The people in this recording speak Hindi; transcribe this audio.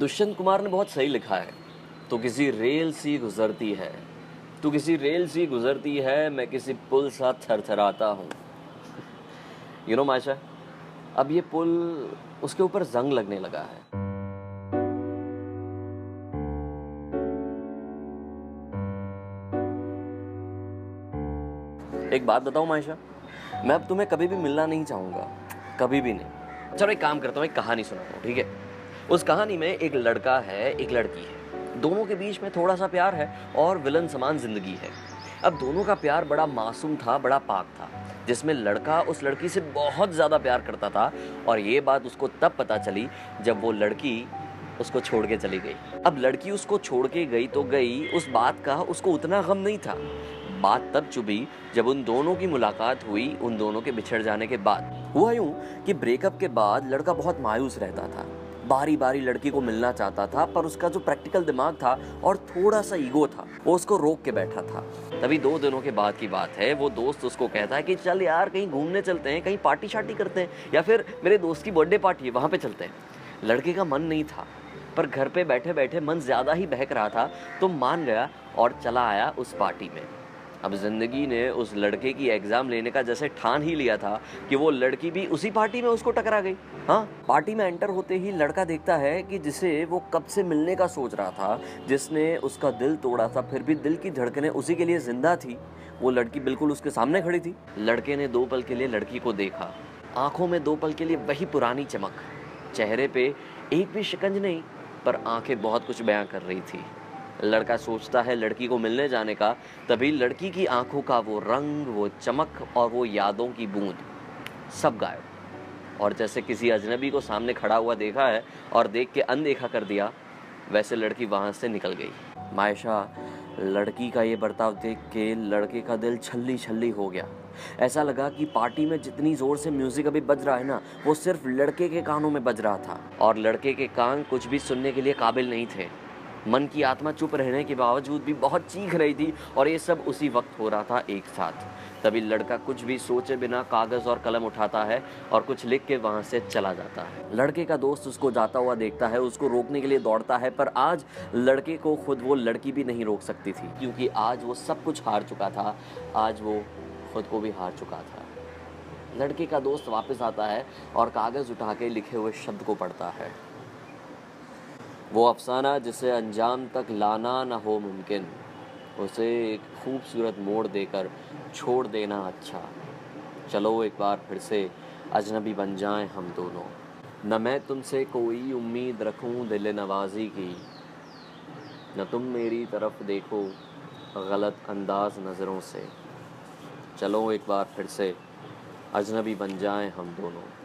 दुष्यंत कुमार ने बहुत सही लिखा है। तो किसी रेल सी गुजरती है, तू किसी रेल सी गुजरती है, मैं किसी पुल सा थरथराता हूँ। मायशा, अब ये पुल उसके ऊपर जंग लगने लगा है। एक बात बताऊं मायशा, मैं अब तुम्हें कभी भी मिलना नहीं चाहूंगा, कभी भी नहीं। चलो एक काम करता हूँ, एक कहानी सुनाता हूँ, ठीक है। उस कहानी में एक लड़का है, एक लड़की है, दोनों के बीच में थोड़ा सा प्यार है और विलन समान जिंदगी है। अब दोनों का प्यार बड़ा मासूम था, बड़ा पाक था, जिसमें लड़का उस लड़की से बहुत ज्यादा प्यार करता था। और ये बात उसको तब पता चली जब वो लड़की उसको छोड़ के चली गई। अब लड़की उसको छोड़ के गई तो गई, उस बात का उसको उतना गम नहीं था। बात तब चुभी जब उन दोनों की मुलाकात हुई, उन दोनों के बिछड़ जाने के बाद। हुआ यूं कि ब्रेकअप के बाद लड़का बहुत मायूस रहता था, बारी बारी लड़की को मिलना चाहता था, पर उसका जो प्रैक्टिकल दिमाग था और थोड़ा सा ईगो था, वो उसको रोक के बैठा था। तभी 2 दिनों के बाद की बात है, वो दोस्त उसको कहता है कि चल यार कहीं घूमने चलते हैं, कहीं पार्टी शार्टी करते हैं, या फिर मेरे दोस्त की बर्थडे पार्टी है वहां पे चलते हैं। लड़के का मन नहीं था, पर घर पे बैठे बैठे मन ज्यादा ही बहक रहा था, तो मान गया और चला आया उस पार्टी में। अब जिंदगी ने उस लड़के की एग्जाम लेने का जैसे ठान ही लिया था कि वो लड़की भी उसी पार्टी में उसको टकरा गई। हाँ, पार्टी में एंटर होते ही लड़का देखता है कि जिसे वो कब से मिलने का सोच रहा था, जिसने उसका दिल तोड़ा था, फिर भी दिल की धड़कनें उसी के लिए जिंदा थी, वो लड़की बिल्कुल उसके सामने खड़ी थी। लड़के ने 2 पल के लिए लड़की को देखा, आंखों में 2 पल के लिए वही पुरानी चमक, चेहरे पे एक भी शिकंज नहीं, पर आंखें बहुत कुछ बयां कर रही थी। लड़का सोचता है लड़की को मिलने जाने का, तभी लड़की की आंखों का वो रंग, वो चमक और वो यादों की बूंद सब गायब। और जैसे किसी अजनबी को सामने खड़ा हुआ देखा है और देख के अनदेखा कर दिया, वैसे लड़की वहां से निकल गई। मायशा, लड़की का ये बर्ताव देख के लड़के का दिल छल्ली छल्ली हो गया। ऐसा लगा कि पार्टी में जितनी जोर से म्यूजिक अभी बज रहा है ना, वो सिर्फ लड़के के कानों में बज रहा था, और लड़के के कान कुछ भी सुनने के लिए काबिल नहीं थे। मन की आत्मा चुप रहने के बावजूद भी बहुत चीख रही थी, और ये सब उसी वक्त हो रहा था एक साथ। तभी लड़का कुछ भी सोचे बिना कागज और कलम उठाता है और कुछ लिख के वहां से चला जाता है। लड़के का दोस्त उसको जाता हुआ देखता है, उसको रोकने के लिए दौड़ता है, पर आज लड़के को खुद वो लड़की भी नहीं रोक सकती थी, क्योंकि आज वो सब कुछ हार चुका था, आज वो खुद को भी हार चुका था। लड़के का दोस्त वापस आता है और कागज उठा के लिखे हुए शब्द को पढ़ता है। वो अफसाना जिसे अंजाम तक लाना न हो मुमकिन, उसे एक खूबसूरत मोड़ देकर छोड़ देना अच्छा। चलो एक बार फिर से अजनबी बन जाएं हम दोनों। न मैं तुमसे कोई उम्मीद रखूं दिल नवाजी की, न तुम मेरी तरफ देखो गलत अंदाज नज़रों से। चलो एक बार फिर से अजनबी बन जाएं हम दोनों।